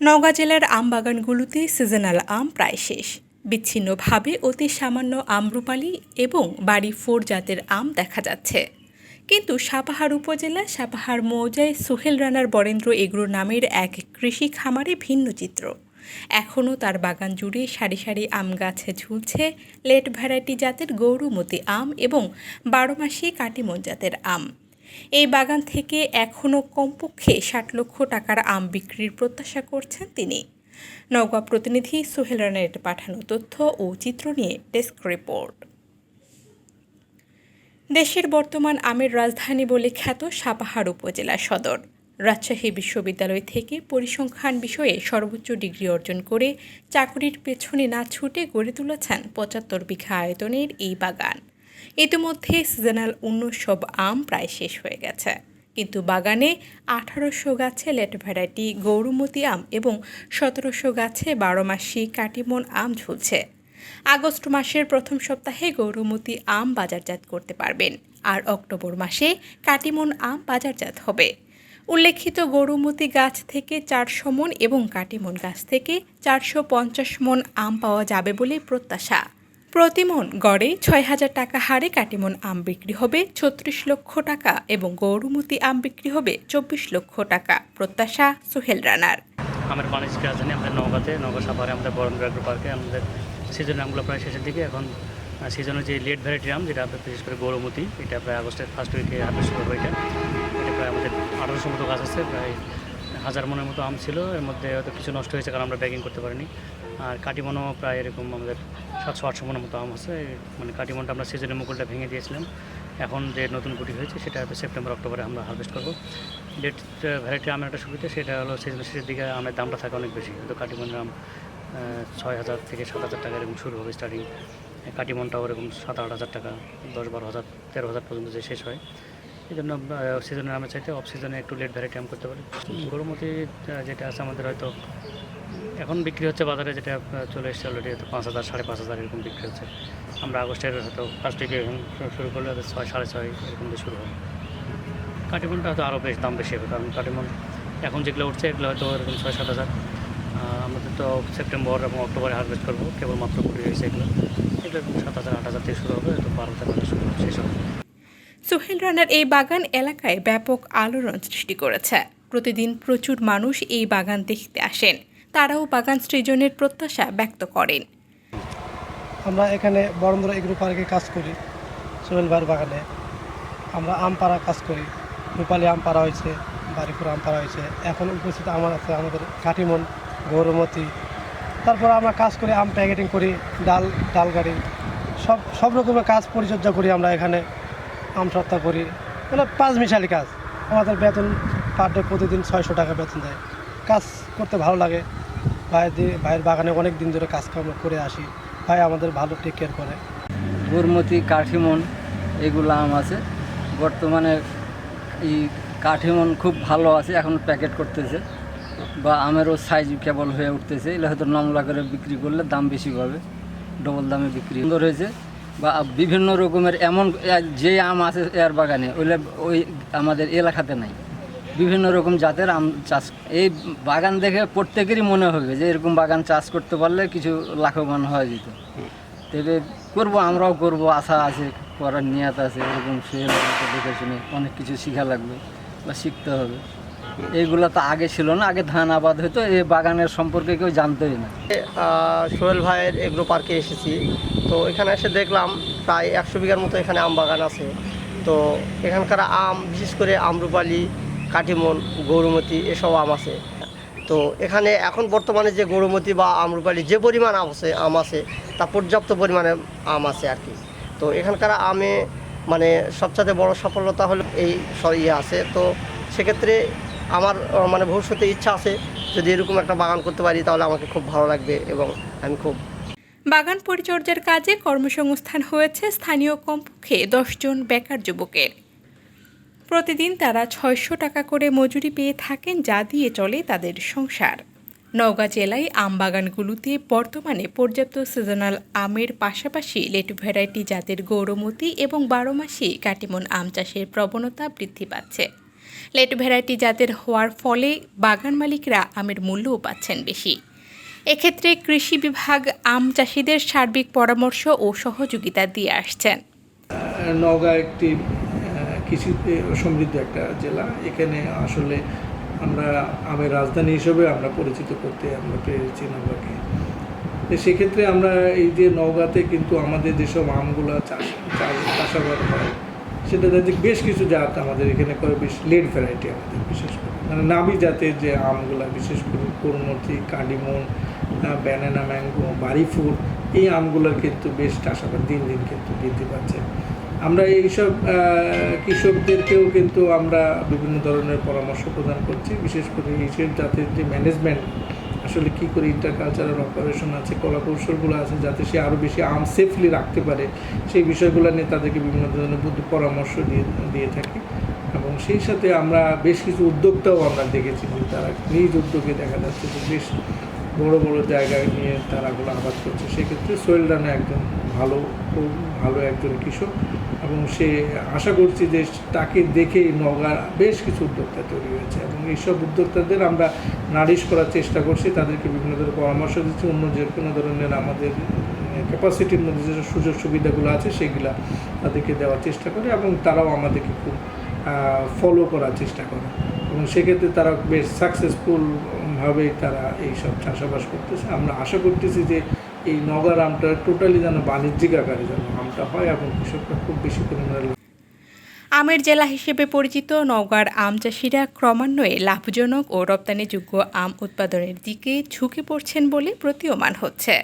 নওগাঁ জেলার আম বাগানগুলোতে সিজনাল আম প্রায় শেষ। বিচ্ছিন্নভাবে অতি সামান্য আম্রপালি এবং বাড়ি 4 জাতের আম দেখা যাচ্ছে। কিন্তু সাপাহার উপজেলা সাপাহার মৌজায় সোহেল রানার বরেন্দ্র এগ্রো নামের এক কৃষি খামারে ভিন্ন চিত্র। এখনও তার বাগান জুড়ে সারি সারি আম গাছে ঝুলছে লেট ভ্যারাইটি জাতের গৌরমতি আম এবং 12 মাসি কাটিমন জাতের আম। এই বাগান থেকে এখনও কমপক্ষে 60 লক্ষ টাকার আম বিক্রির প্রত্যাশা করছেন তিনি। নওগাঁ প্রতিনিধি সোহেল রানার পাঠানো তথ্য ও চিত্র নিয়ে ডেস্ক রিপোর্ট। দেশের বর্তমান আমের রাজধানী বলে খ্যাত সাপাহার উপজেলা সদর। রাজশাহী বিশ্ববিদ্যালয় থেকে পরিসংখ্যান বিষয়ে সর্বোচ্চ ডিগ্রি অর্জন করে চাকরির পেছনে না ছুটে গড়ে তুলেছেন 75 বিঘা আয়তনের এই বাগান। ইতিমধ্যে সিজনাল অন্য সব আম প্রায় শেষ হয়ে গেছে, কিন্তু বাগানে 1800 গাছে লেট ভ্যারাইটি গৌরমতি আম এবং 1700 গাছে 12 মাসি কাটিমন আম ঝুলছে। আগস্ট মাসের প্রথম সপ্তাহে গৌরমতি আম বাজারজাত করতে পারবেন, আর অক্টোবর মাসে কাটিমন আম বাজারজাত হবে। উল্লেখিত গৌরমতি গাছ থেকে 400 মণ এবং কাটিমন গাছ থেকে 450 মণ আম পাওয়া যাবে বলে প্রত্যাশা। প্রতিমন গড়ে 6000 টাকা হারে কাটিমন আম বিক্রি হবে 36 লক্ষ টাকা এবং গৌরমতি আম বিক্রি হবে 24 লক্ষ টাকা, প্রত্যাশা সোহেল রানার। আমের বাণিজ্যিক রাজধানী আমাদের নওগাঁ সাপাহারে আমাদের বরেন্দ্র এগ্রো পার্কে আমাদের সিজনের আমগুলো প্রায় শেষের দিকে। এখন সিজনের যে লেট ভ্যারাইটির আম, যেটা বিশেষ করে গৌরমতি, এটা প্রায় আগস্টের ফার্স্ট উইকে হারভেস্ট শুরু হবে। এটা প্রায় আমাদের 1800 মতো গাছ আছে, প্রায় 1000 মনের মতো আম ছিল। এর মধ্যে হয়তো কিছু নষ্ট হয়েছে কারণ আমরা ব্যাগিং করতে পারিনি। আর কাটিমনও প্রায় এরকম আমাদের 700-800 মনের মতো আম আছে। মানে কাটিমনটা আমরা সিজনের মুকুলটা ভেঙে দিয়েছিলাম। এখন যে নতুন গুটি হয়েছে সেটা সেপ্টেম্বর অক্টোবরে আমরা হারভেস্ট করবো। লেট ভ্যারাইটির আমের একটা সুবিধা, সেটা হলো সিজনের শেষের দিকে আমের দামটা থাকে অনেক বেশি। কিন্তু কাটিমনের আম 6000 থেকে 7000 টাকা এরকম শুরু হবে স্টার্টিং। কাটিমনটাও এরকম 7-8 হাজার টাকা, 10-12 হাজার, 13,000 পর্যন্ত যে শেষ হয়। এই জন্য সিজনের আমের চাইতে অফ সিজনে একটু লেট ভ্যারাইটি আম করতে পারি। গৌরমতি যেটা আছে আমাদের হয়তো এখন বিক্রি হচ্ছে বাজারে, যেটা চলে এসছে অলরেডি, হয়তো 5000, 5500 এরকম বিক্রি হচ্ছে। আমরা আগস্টের হয়তো ফার্স্ট উইকে শুরু করলে হয়তো 6, 6.5 এরকম দিয়ে শুরু হবে। কাটিমনটা হয়তো আরও দাম বেশি হবে, কারণ কাটিমন এখন যেগুলো উঠছে এগুলো হয়তো এরকম 6-7 হাজার। আমাদের তো সেপ্টেম্বর এবং অক্টোবরে হারভেস্ট করবো, কেবলমাত্র কুড়ি হয়েছে এগুলো 7,000, 8,000 থেকে শুরু হবে, হয়তো 12,000 শুরু হবে, শেষ হবে। সোহেল রানার এই বাগান এলাকায় ব্যাপক আলোড়ন সৃষ্টি করেছে। প্রতিদিন প্রচুর মানুষ এই বাগান দেখতে আসেন। তারাও বাগান সৃজনের প্রত্যাশা ব্যক্ত করেন। আমরা এখানে বরেন্দ্র এগ্রো পার্কে কাজ করি, সোহেল ভাইয়ের বাগানে আমরা আম পাড়া কাজ করি। রূপালী আম পাড়া হয়েছে, বাড়িপুর আম পাড়া হয়েছে, এখন উপস্থিত আমার আছে আমাদের কাটিমন, গৌরমতি। তারপর আমরা কাজ করি, আম প্যাকেটিং করি, ডাল গাড়ি, সব রকমের কাজ পরিচর্যা করি। আমরা এখানে আম সত্তা করি, মানে 5 মিশালি কাজ। আমাদের পার ডে প্রতিদিন 600 টাকা বেতন দেয়। কাজ করতে ভালো লাগে। ভাইয়ের বাগানে অনেক দিন ধরে কাজকর্ম করে আসি। ভাই আমাদের ভালো টেক কেয়ার করে। গৌরমতি, কাঠিমন এগুলো আম আছে। বর্তমানে এই কাঠিমন খুব ভালো আছে, এখন প্যাকেট করতেছে বা আমেরও সাইজ কেবল হয়ে উঠতেছে। এগুলো হয়তো নমলা করে বিক্রি করলে দাম বেশি পাবে, ডবল দামে বিক্রি সুন্দর হয়েছে। বা বিভিন্ন রকমের এমন যে আম আছে এর বাগানে ওই আমাদের এলাকাতে নাই। বিভিন্ন রকম জাতের আম চাষ, এই বাগান দেখে প্রত্যেকেরই মনে হবে যে এরকম বাগান চাষ করতে পারলে কিছু লাভবান হওয়া যেত। তবে করবো, আমরাও করবো, আশা আছে, করার নিয়াত আছে। এরকম দেখে শুনে অনেক কিছু শেখা লাগবে বা শিখতে হবে। এইগুলো তো আগে ছিল না, আগে ধান আবাদ হতো, এই বাগানের সম্পর্কে কেউ জানতোই না। সোহেল ভাইয়ের এগ্রো পার্কে এসেছি, তো এখানে এসে দেখলাম প্রায় 100 বিঘার মতো এখানে আম বাগান আছে। তো এখানকার আম বিশেষ করে আম্রপালি, কাটিমন, গৌরমতি এসব আম আছে। তো এখানে এখন বর্তমানে যে গৌরমতি বা আম্রপালি যে পরিমাণ আম আছে তা পর্যাপ্ত পরিমাণে আম আছে আর কি। তো এখানকার আমে মানে সবচেয়ে বড় সফলতা হলো এই আছে। তো সেক্ষেত্রে আমার মানে ভবিষ্যতে ইচ্ছা আছে, যদি এরকম একটা বাগান করতে পারি তাহলে আমাকে খুব ভালো লাগবে এবং আমি খুব। বাগান পরিচর্যার কাজে কর্মসংস্থান হয়েছে স্থানীয় কমপক্ষে 10 জন বেকার যুবকের। প্রতিদিন তারা 600 টাকা করে মজুরি পেয়ে থাকেন, যা দিয়ে চলে তাদের সংসার। নওগাঁ জেলায় আম বাগানগুলোতে বর্তমানে পর্যাপ্ত সিজনাল আমের পাশাপাশি লেট ভ্যারাইটি জাতের গৌরমতি এবং 12 মাসি কাটিমন আম চাষের প্রবণতা বৃদ্ধি পাচ্ছে। লেট ভ্যারাইটি জাতের হওয়ার ফলে বাগান মালিকরা আমের মূল্যও পাচ্ছেন বেশি। এক্ষেত্রে কৃষি বিভাগ আম চাষিদের সার্বিক পরামর্শ ও সহযোগিতা দিয়ে আসছেন। নওগাঁ একটি কৃষিতে সমৃদ্ধ একটা জেলা। এখানে আসলে আমরা আমের রাজধানী হিসেবে আমরা পরিচিত করতে আমরা পেরেছি নওগাঁকে। তো সেক্ষেত্রে আমরা এই যে নওগাঁতে কিন্তু আমাদের যেসব আমগুলো চাষাবাদ হয় সেটা যে বেশ কিছু জাত আমাদের এখানে করে, বেশ লেট ভ্যারাইটি আমাদের বিশেষ করে মানে নাবি জাতের যে আমগুলো, বিশেষ করে করমতি, কাডিমন, ব্যানানা, ম্যাঙ্গো, বাড়িফুল, এই আমগুলোর কিন্তু বেশ চাষাবাদ দিন দিন কিন্তু বৃদ্ধি পাচ্ছে। আমরা এইসব কৃষকদেরকেও কিন্তু আমরা বিভিন্ন ধরনের পরামর্শ প্রদান করছি, বিশেষ করে এইসব জাতের যে ম্যানেজমেন্ট আসলে কী করে ইন্টারকালচারাল অপারেশন আছে, কলাকৌশলগুলো আছে, যাতে সে আরও বেশি আম সেফলি রাখতে পারে, সেই বিষয়গুলো নিয়ে তাদেরকে বিভিন্ন ধরনের বুদ্ধি পরামর্শ দিয়ে থাকি। এবং সেই সাথে আমরা বেশ কিছু উদ্যোক্তাও আমরা দেখেছি যে তারা নিজ উদ্যোগে দেখা যাচ্ছে যে বেশ বড় বড় জায়গায় নিয়ে তারাগুলো আবাদ করছে। সেক্ষেত্রে সোহেল রানা একজন ভালো একজন কৃষক, এবং সে আশা করছি যে তাকে দেখে নওগাঁর বেশ কিছু উদ্যোক্তা তৈরি হয়েছে, এবং এইসব উদ্যোক্তাদের আমরা নারিশ করার চেষ্টা করছি, তাদেরকে বিভিন্ন ধরনের পরামর্শ দিচ্ছি, অন্য যে কোনো ধরনের আমাদের ক্যাপাসিটির মধ্যে যে সুযোগ সুবিধাগুলো আছে সেগুলা তাদেরকে দেওয়ার চেষ্টা করে, এবং তারাও আমাদেরকে খুব ফলো করার চেষ্টা করে, এবং সেক্ষেত্রে তারা বেশ সাকসেসফুলভাবে তারা এইসব চাষাবাস করতেছে। আমরা আশা করতেছি যে এই নওগাঁর আমটা টোটালি যেন বাণিজ্যিক আকারে যেন আমটা হয়, এবং কৃষকরা খুব বেশি পরিমাণে। আমের জেলা হিসেবে পরিচিত নওগাঁর আম চাষিরা ক্রমান্বয়ে লাভজনক ও রপ্তানিযোগ্য আম উৎপাদনের দিকে ঝুঁকে পড়ছেন বলে প্রতীয়মান হচ্ছে।